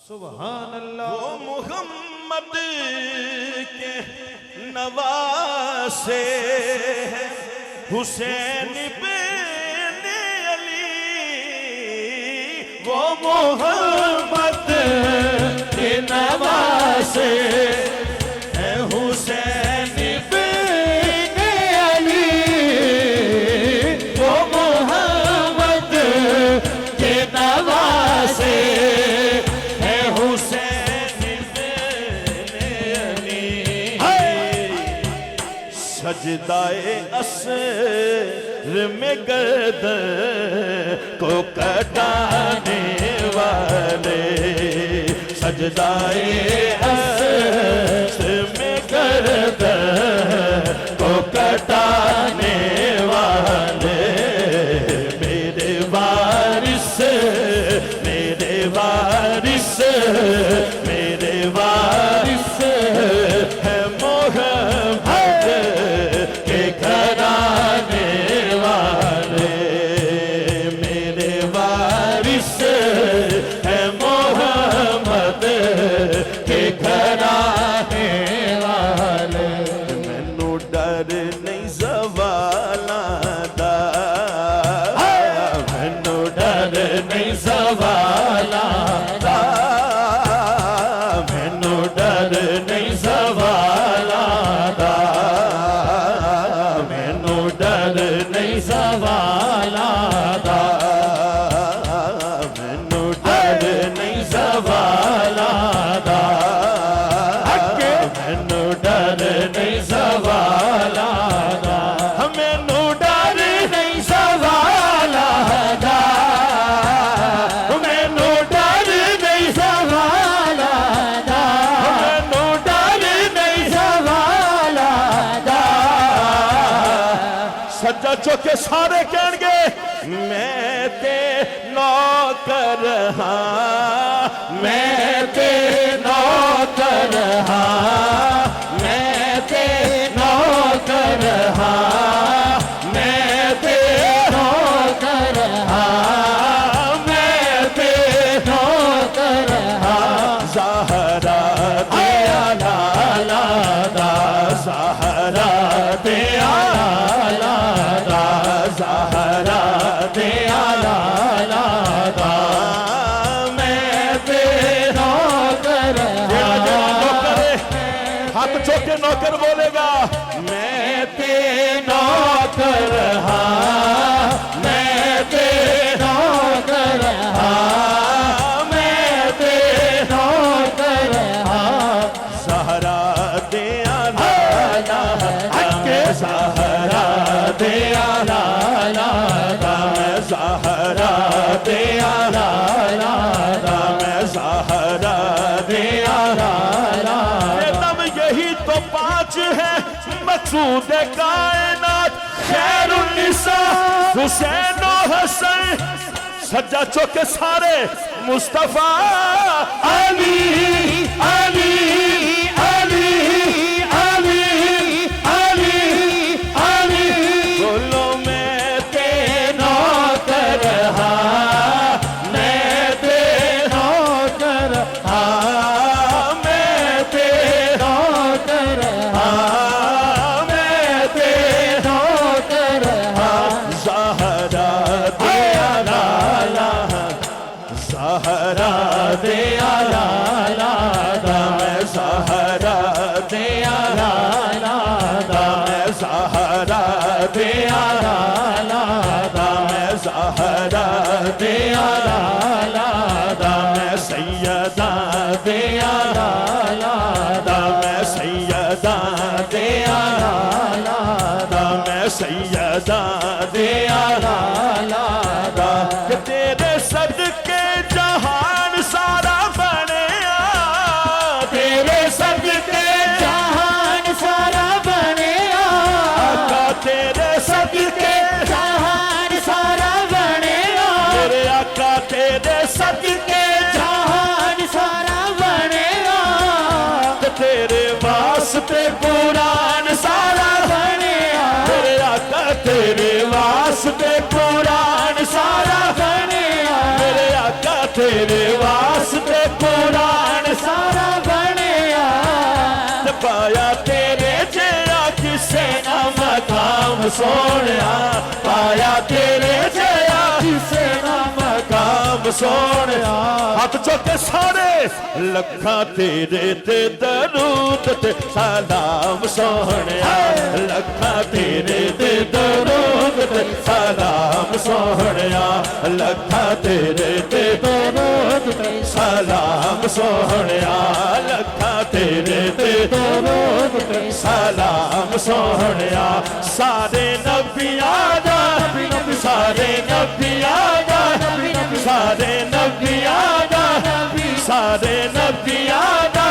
सुभान अल्लाह। वो मोहम्मद के नवासे हैं हुसैन बिन अली। वो मोहम्मद के नवासे हैं हुसैन बिन अली। वो मोहम्मद के नवासे सजदाए असर में गर्दन को कटाने वाले। सजदाए असर में गर्दन को कटाने वाले। मेरे वारिस मेरे वारिस मेरे वारिस है मोहम्मद के घराने वाले। मेरे वारिस है मोहम्मद के घराने वाले। मैनू डर नहीं ज़वाला दा, मैनू डर नहीं ज़वाला दा, मैनू डर नहीं ज़वाला दा, मैनू डर नहीं ज़वाला दा, मैनू डर नहीं ज़वाला दा, मैनू डर नहीं ज़वाला दा, मैनू डर नहीं ज़वाला दा, मैनू डर नहीं ज़वाला दा, मैनू डर नहीं ज़वाला दा। सज्जा चौके सारे कहणगे मैं ते नौकर हाँ, मैं ते नौकर हाँ, मैं ते नौकर हाँ, मैं ते नौकर हाँ, मैं ते नौकर हाँ। ज़हरा दिया लाला दा, ज़हरा दिया लाला दा, ज़हरा दिया लाला दा, मैं ते नौकर हाथ चौके नौकर बोलेगा मैं ते नौकर हाँ, मैं ते नौकर हाँ, मैं ते नौकर हाँ। सहारा दिया लाला के सहारा दिया लाला दा, मैं सहारा दिया लाला दा, मैं सहारा दिया लाला। यही तो पांच है मकसूद कायनात खैरुन्निसा हुसैन और हसन। सज्जा चौके सारे मुस्तफा अली अली अली अली अली अली। बोलो मैं ते नौकर हाँ, मैं ते नौकर हाँ, मैं ते नौकर हाँ, मैं ते नौकर हाँ। ज़हरा दिया लाला, ज़हरा दिया लाला दा, मैं ज़हरा दिया लाला दा, मैं ज़हरा दिया लाला दा, मैं ज़हरा दिया लाला दा, मैं सैयदा दिया लाला दा, मैं सैयदा दिया लाला दा, मैं सैयदा दिया लाला दा। कि तेरे सदके जहान सारा बनिया, तेरे सदके जहान सारा बनिया, आका तेरे सदके जहान सारा बनिया, तेरे आका तेरे सदके जहान सारा बनिया। मकाम सोनिया पाया तेरे जया किसे ना मकाम सोनिया हाथ चौके सारे लखा तेरे ते दरूद ते सलाम सोनिया लखा तेरे ते दरूद ते सलाम सोनिया लखा तेरे ते दरूद ते सलाम सोनिया लखा तेरे ते दरूद ते सलाम सोनिया सारे नबियां दा सारे नबियां दा सारे नबियां दा सारे नबियां दा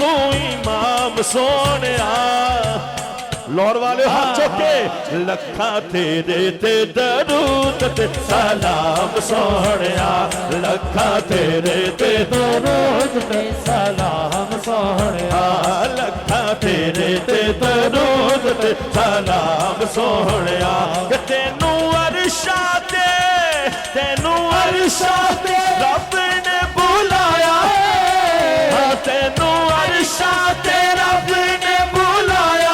तू इमाम सोनिया लाहौर वाले हाथ चौके लखा तेरे ते दरूद ते सलाम सोनिया लखा तेरे ते दरूद ते सलाम सोनिया लखा तेरे ते दरूद ते सलाम सोनिया तेनू अरशा ते रब ने बुलाया तेनू अरशा ते रब ने बुलाया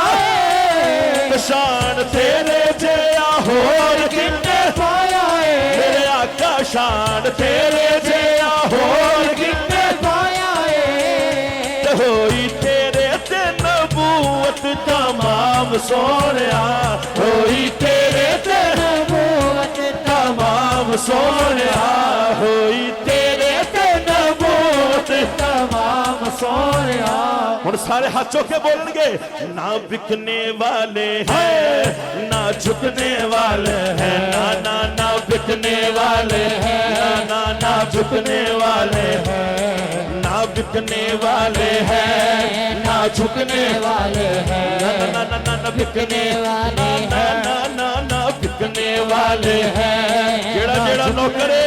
शान तेरे जया होर किन्ने पाया है मेरे आका शान तेरे जया होर किन्ने पाया है होई तेरे ते नबूवत तमाम सोनिया होई तेरे ते नबूवत तमाम सोनिया होई तेरे ते नबूवत तमाम सोनिया हुण सारे हाथ चौके बोलेंगे ना बिकने वाले हैं ना झुकने वाले हैं ना ना ना बिकने वाले हैं ना ना झुकने वाले हैं ना बिकने वाले हैं ना झुकने वाले हैं ना ना ना ना बिकने वाले हैं ना ना ना बिकने वाले हैं जेड़ा जेड़ा नौकरे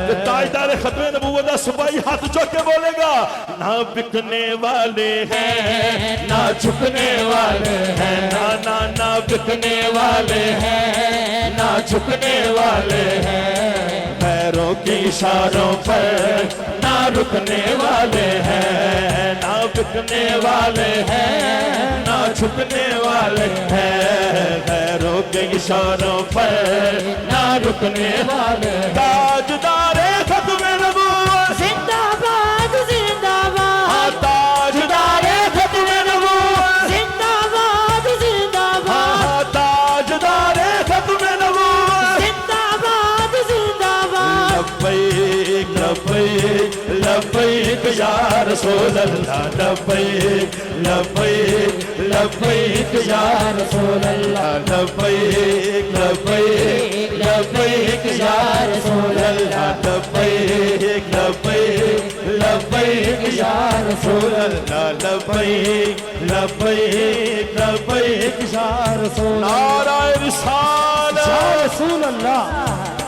ते ताजदार खतमे नबूवत दा सिपाही हाथ चौके बोलेगा ना बिकने वाले हैं ना झुकने वाले हैं ना ना ना बिकने वाले हैं ना झुकने वाले हैं पैरों के इशारों पर ना रुकने वाले हैं ना बिकने वाले हैं ना झुकने वाले हैं पैरों के इशारों पर ना रुकने वाले ताजदारे खत्मे नबूवत जिंदाबाद जिंदाबाद ताजदारे खत्मे नबूवत जिंदाबाद जिंदाबाद ताजदारे खत्मे नबूवत जिंदाबाद जिंदाबाद लब्बैक लब्बैक लब्बैक या रसूल अल्लाह लब्बैक लब्बैक लब्बैक या रसूल अल्लाह लब्बैक लब्बैक लब्बैक या रसूल अल्लाह लब्बैक लब्बैक लब्बैक या रसूल अल्लाह लब्बैक लब्बैक लब्बैक या रसूल नाराए रिसालत रसूल अल्लाह